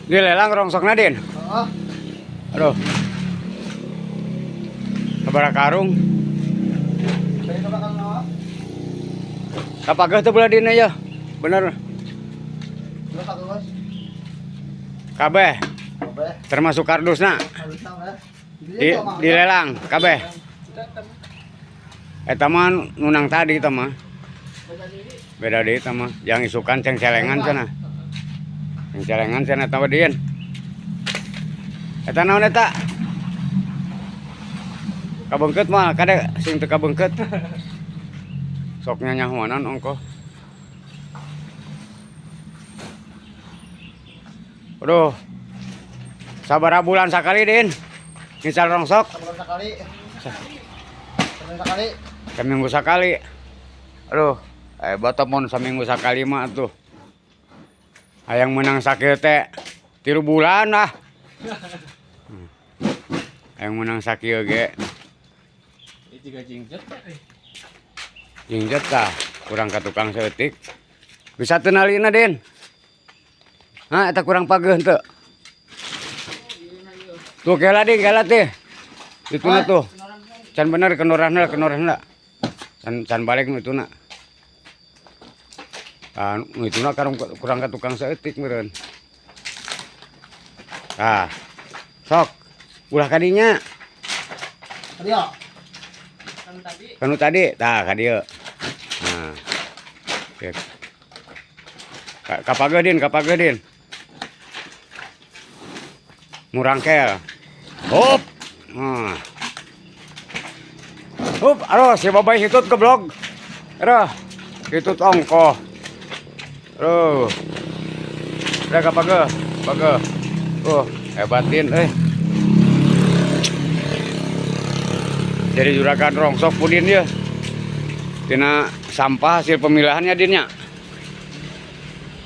Dilelang rongsokna Din. Heeh. Aduh. Sabaraha karung. Saya coba Kang Nawa. Kapageh teu beula dina ya. Bener. Terus aku Bos. Kabeh Kabeh. termasuk kardusna. Harusnya ya. Dilelang kabeh. Eta mah nunang tadi eta mah. Beda deui eta mah. Yang isukan ceng celengan cenah. Ceng celengan cenah eta mah Din. Eta naon eta? Kabeungkeut mah kade sing teu kabeungkeut. Sok nyanyahoanan ongko. Aduh. Sabaraha bulan sakali Din? Ngisal rongsok? Sebulan sekali. Sebulan sekali. Seminggu sakali. Aduh, hebat mun seminggu sakali mah tuh. Hayang menang sakit teh 3 bulan lah. Hayang menang sakit ge. Tiga jingjet. Jingjet tah, kurang ka tukang seutik. Bisa teu nalina Din? Hah, eta kurang pageuh teu? Tuh kela Din, kela teh. Dituna tuh. Can bener kenorahna. Can balik nu ituna. Nu ituna kurang ka tukang saeutik meureun. Tah. Sok. Ulah ka dinya. Tadi ya. Kanu tadi, tah ka dieu. Nah. Oke. Kapageuh Din. Murangkel. Hop. Nah. Hup, aduh si babay hitut goblok. Aduh, hitut ongkoh. Aduh. Udah kapageuh. Hebat Din euy. Jadi juragan rongsok pudin dia. Tina sampah hasil pemilahannya Din nya.